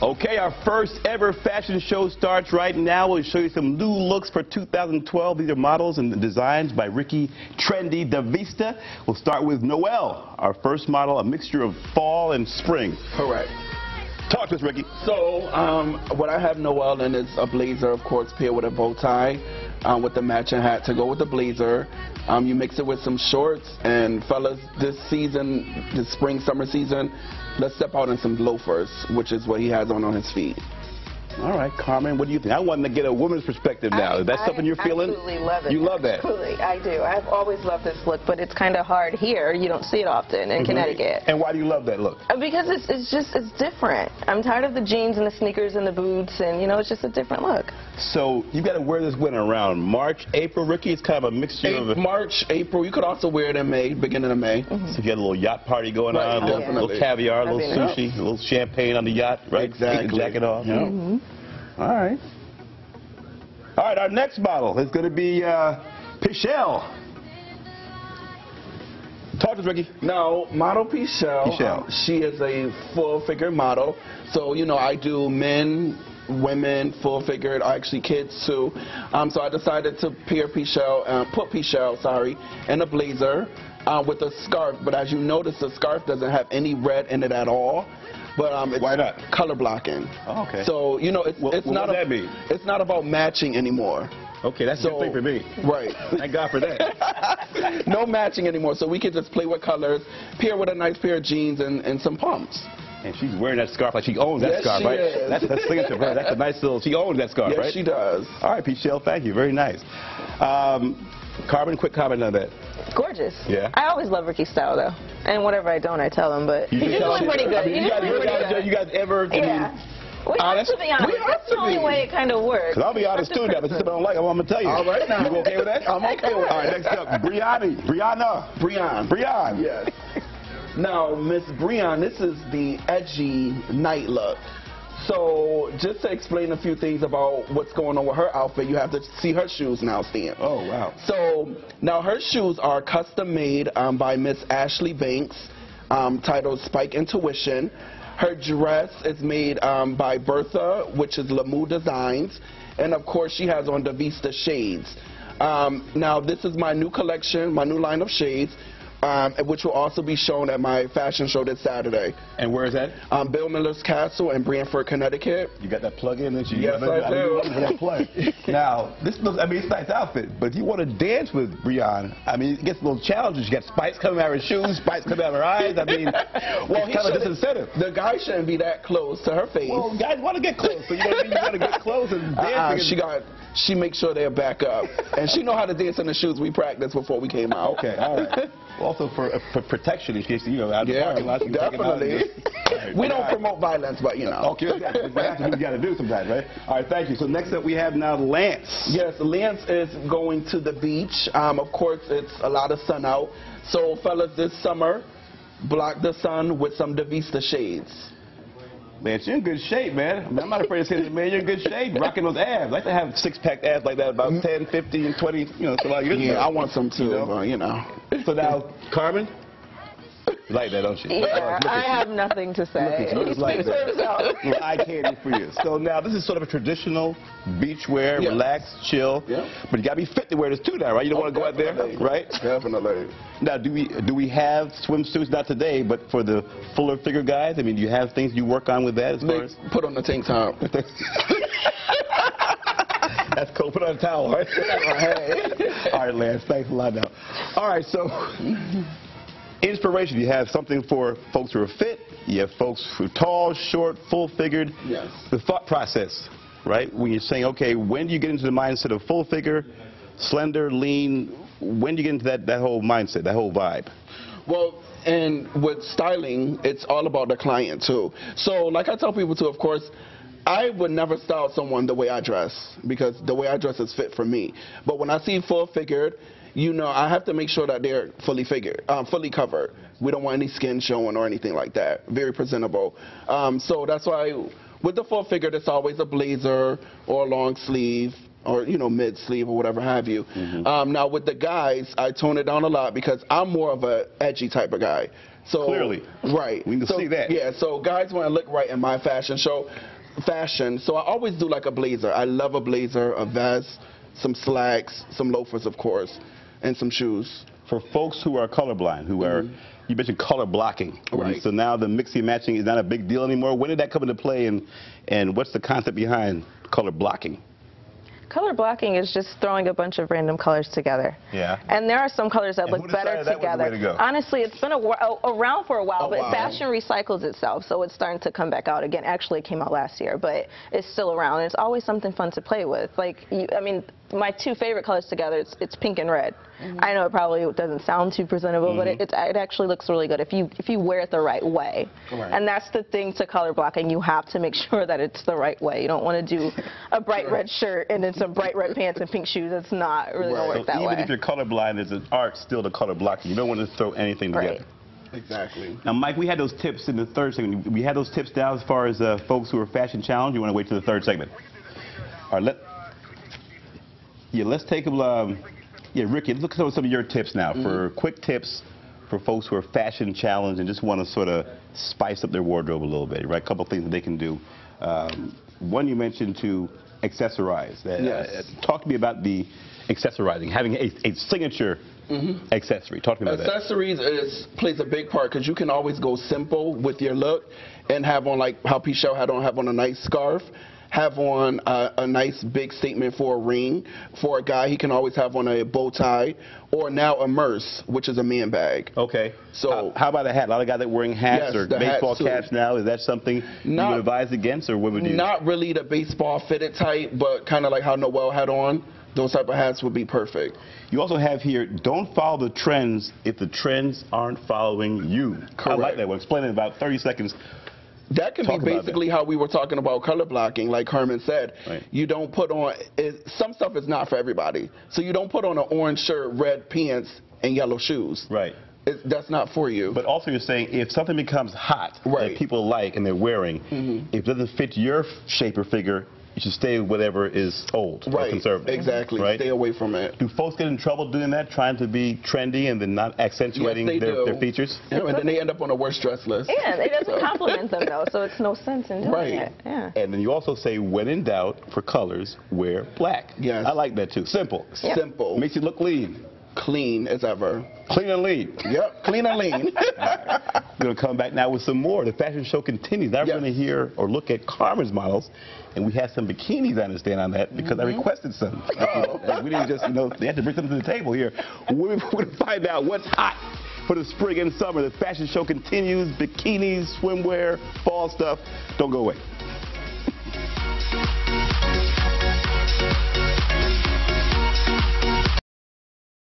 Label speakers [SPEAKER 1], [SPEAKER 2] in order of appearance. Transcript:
[SPEAKER 1] Okay, our first ever fashion show starts right now. We'll show you some new looks for 2012. These are models and designs by Ricky, Trendy, DaVista. We'll start with Noelle, our first model, a mixture of fall and spring.
[SPEAKER 2] Correct.
[SPEAKER 1] Talk to us, Ricky.
[SPEAKER 2] So, what I have Noelle in is a blazer, of course, paired with a bow tie, with the matching hat to go with the blazer. You mix it with some shorts, and fellas, this season, this spring, summer season, let's step out in some loafers, which is what he has on his feet.
[SPEAKER 1] All right, Carmen, what do you think? I want to get a woman's perspective now. Is that something you're feeling?
[SPEAKER 3] I absolutely love it.
[SPEAKER 1] You love that?
[SPEAKER 3] Absolutely, I do. I've always loved this look, but it's kind of hard here. You don't see it often in Connecticut.
[SPEAKER 1] And why do you love that look?
[SPEAKER 3] Because it's different. I'm tired of the jeans and the sneakers and the boots, and you know, it's just a different look.
[SPEAKER 1] So you got to wear this when around March, April, Ricky. It's kind of a mixture of
[SPEAKER 2] March, April. You could also wear it in May, beginning of May.
[SPEAKER 1] So if you had a little yacht party going on, a little caviar, a little sushi, a little champagne on the yacht, right?
[SPEAKER 2] Exactly.
[SPEAKER 1] Take the jacket off. All right. All right, our next model is going to be Pichelle. Talk to us, Ricky.
[SPEAKER 2] Now, model Pichelle, she is a full-figure model. So, you know, I do men, women, full-figured, actually kids too. So I decided to pair put Pichelle, in a blazer with a scarf. But as you notice, the scarf doesn't have any red in it at all. But it's
[SPEAKER 1] why not?
[SPEAKER 2] Color blocking.
[SPEAKER 1] Oh, okay.
[SPEAKER 2] So, you know, it's
[SPEAKER 1] what
[SPEAKER 2] not
[SPEAKER 1] does that mean?
[SPEAKER 2] It's not about matching anymore.
[SPEAKER 1] Okay, that's a good thing for me.
[SPEAKER 2] Right.
[SPEAKER 1] Thank God for that.
[SPEAKER 2] No matching anymore, so we can just play with colors, pair with a nice pair of jeans and some pumps.
[SPEAKER 1] And she's wearing that scarf like she owns that scarf, right?
[SPEAKER 2] Is.
[SPEAKER 1] That's signature for her. That's a nice little, she owns that scarf, right?
[SPEAKER 2] Yes, she does.
[SPEAKER 1] All right, Pichelle, thank you. Very nice. Carmen, quick comment on that.
[SPEAKER 3] Gorgeous.
[SPEAKER 1] Yeah.
[SPEAKER 3] I always love Ricky's style, though. And whatever I don't, I tell him, but he's doing pretty good.
[SPEAKER 1] You guys ever, honest?
[SPEAKER 3] To be honest, that's the only way it kind of works.
[SPEAKER 1] Because I'll be honest too, but if I don't like it, I'm going to tell you.
[SPEAKER 2] All right, now.
[SPEAKER 1] You okay with that?
[SPEAKER 2] I'm okay with that.
[SPEAKER 1] All right, next up, Breon.
[SPEAKER 2] Yes. Now, Miss Breon, this is the edgy night look. So, just to explain a few things about what's going on with her outfit, you have to see her shoes now, Stan.
[SPEAKER 1] Oh, wow.
[SPEAKER 2] So, now her shoes are custom made by Miss Ashley Banks, titled Spike Intuition. Her dress is made by Bertha, which is Lamu Designs. And, of course, she has on DaVista shades. Now, this is my new collection, my new line of shades. Which will also be shown at my fashion show this Saturday.
[SPEAKER 1] And where is that?
[SPEAKER 2] Bill Miller's Castle in Branford, Connecticut.
[SPEAKER 1] You got that plug in, didn't you?
[SPEAKER 2] Yes, I do.
[SPEAKER 1] That plug. Now, this looks, I mean, it's a nice outfit, but if you want to dance with Breon, I mean, it gets a little challenging. You got spikes coming out of her shoes, spikes coming out of her eyes. I mean, well, it's kind of a disincentive.
[SPEAKER 2] The guy shouldn't be that close to her face.
[SPEAKER 1] Well, guys want to get close, so you know what I mean? You want to get close and dance.
[SPEAKER 2] She makes sure they're back up. And she know how to dance in the shoes we practiced before we came out.
[SPEAKER 1] Okay, all right. Also for protection in case, you know, out of the parking lot.
[SPEAKER 2] Definitely. We don't promote violence, but, you know.
[SPEAKER 1] Okay, we have to do what we got to do sometimes, right? All right, thank you. So next up we have now Lance.
[SPEAKER 2] Yes, Lance is going to the beach. Of course, it's a lot of sun out. So, fellas, this summer, block the sun with some DaVista shades.
[SPEAKER 1] Lance, you're in good shape, man. I mean, I'm not afraid to say this, man. You're in good shape. Rocking those abs. I like to have six-pack abs like that about 10, 15, and 20, you know, so like
[SPEAKER 2] yeah, I want some too, you know.
[SPEAKER 1] So now, Carmen? You like that, don't you?
[SPEAKER 3] Yeah, I have nothing to say.
[SPEAKER 1] Look at you, like that. Well, I can't for you. So now, this is sort of a traditional beach wear, relax, chill. Yeah. But you got to be fit to wear this too now, right? You don't want to go out there, right?
[SPEAKER 2] Definitely.
[SPEAKER 1] Now, do we have swimsuits? Not today, but for the fuller figure guys? I mean, do you have things you work on with that as far as?
[SPEAKER 2] Put on the tank top.
[SPEAKER 1] That's cool. Put on a towel, right? All right, Lance. Thanks a lot now. All right, so inspiration. You have something for folks who are fit. You have folks who are tall, short, full-figured.
[SPEAKER 2] Yes.
[SPEAKER 1] The thought process, right? When you're saying, okay, when do you get into the mindset of full figure, slender, lean? When do you get into that whole mindset, that whole vibe?
[SPEAKER 2] Well, and with styling, it's all about the client, too. So, like I tell people, too, of course, I would never style someone the way I dress because the way I dress is fit for me. But when I see full-figured, you know, I have to make sure that they're fully covered. We don't want any skin showing or anything like that. Very presentable. So that's why with the full figure, it's always a blazer or a long sleeve or, you know, mid sleeve or whatever have you. Now with the guys, I tone it down a lot because I'm more of a edgy type of guy. So
[SPEAKER 1] Clearly.
[SPEAKER 2] right,
[SPEAKER 1] We can see that.
[SPEAKER 2] Yeah, so guys want to look right in my fashion. So I always do like a blazer. I love a blazer, a vest, some slacks, some loafers, of course, and some shoes.
[SPEAKER 1] For folks who are colorblind, who are, you mentioned color blocking.
[SPEAKER 2] Right.
[SPEAKER 1] So now the mixing and matching is not a big deal anymore. When did that come into play, and what's the concept behind color blocking?
[SPEAKER 3] Color blocking is just throwing a bunch of random colors together.
[SPEAKER 1] Yeah.
[SPEAKER 3] And there are some colors that
[SPEAKER 1] And
[SPEAKER 3] look
[SPEAKER 1] who
[SPEAKER 3] better
[SPEAKER 1] decided that was the
[SPEAKER 3] together.
[SPEAKER 1] way to go?
[SPEAKER 3] Honestly, it's been around for a while, but
[SPEAKER 2] wow.
[SPEAKER 3] fashion recycles itself, so it's starting to come back out again. Actually, it came out last year, but it's still around. And it's always something fun to play with. Like, I mean, my two favorite colors together, it's pink and red. I know it probably doesn't sound too presentable, but it actually looks really good if you wear it the right way.
[SPEAKER 2] Right.
[SPEAKER 3] And that's the thing to color blocking. You have to make sure that it's the right way. You don't want to do a bright red shirt and then some bright red pants and pink shoes. It's not really going to work that way.
[SPEAKER 1] Even if you're colorblind, there's an art still to color blocking. You don't want to throw anything together.
[SPEAKER 2] Exactly.
[SPEAKER 1] Now, Mike, we had those tips in the third segment. We had those tips down as far as folks who are fashion challenged. You want to wait till the third segment? All right, let's take them. Ricky, let's look at some of your tips now for quick tips for folks who are fashion challenged and just want to sort of spice up their wardrobe a little bit, right? A couple of things that they can do. One, you mentioned to accessorize.
[SPEAKER 2] Yes.
[SPEAKER 1] Talk to me about the accessorizing, having a signature accessory. Talk to me about that.
[SPEAKER 2] Accessories plays a big part because you can always go simple with your look and have on, like how Pichelle have on a nice scarf. Have on a nice big statement for a ring. For a guy, he can always have on a bow tie, or now a merce, which is a man bag.
[SPEAKER 1] Okay.
[SPEAKER 2] So
[SPEAKER 1] how about a hat? A lot of guys that are wearing hats or baseball caps now. Is that something you would advise against, or what would you?
[SPEAKER 2] Not really the baseball fitted type, but kind of like how Noel had on. Those type of hats would be perfect.
[SPEAKER 1] You also have here, don't follow the trends if the trends aren't following you.
[SPEAKER 2] Correct.
[SPEAKER 1] I like that one. Explain it in about 30 seconds.
[SPEAKER 2] That can be basically how we were talking about color blocking, like Carmen said.
[SPEAKER 1] Right.
[SPEAKER 2] You don't put on, some stuff is not for everybody. So you don't put on an orange shirt, red pants, and yellow shoes.
[SPEAKER 1] Right.
[SPEAKER 2] That's not for you.
[SPEAKER 1] But also you're saying if something becomes hot
[SPEAKER 2] Right.
[SPEAKER 1] that people like and they're wearing, if it doesn't fit your shape or figure, you should stay with whatever is old or conservative.
[SPEAKER 2] Exactly.
[SPEAKER 1] Right?
[SPEAKER 2] Stay away from it.
[SPEAKER 1] Do folks get in trouble doing that, trying to be trendy and then not accentuating their features?
[SPEAKER 2] Yeah, and then they end up on a worst dress list.
[SPEAKER 3] Yeah, it doesn't compliment them, though, so it's no sense in doing it. Yeah.
[SPEAKER 1] And then you also say, when in doubt, for colors, wear black.
[SPEAKER 2] Yes.
[SPEAKER 1] I like that, too. Simple.
[SPEAKER 3] Yep.
[SPEAKER 2] Simple.
[SPEAKER 1] Makes you look lean.
[SPEAKER 2] Clean as ever.
[SPEAKER 1] Clean and lean.
[SPEAKER 2] Yep, clean and lean.
[SPEAKER 1] We're going to come back now with some more. The fashion show continues. Now we're going to hear or look at Carmen's models. And we had some bikinis, I understand, on that because I requested some. We didn't just, they had to bring something to the table here. We're going to find out what's hot for the spring and summer. The fashion show continues. Bikinis, swimwear, fall stuff. Don't go away.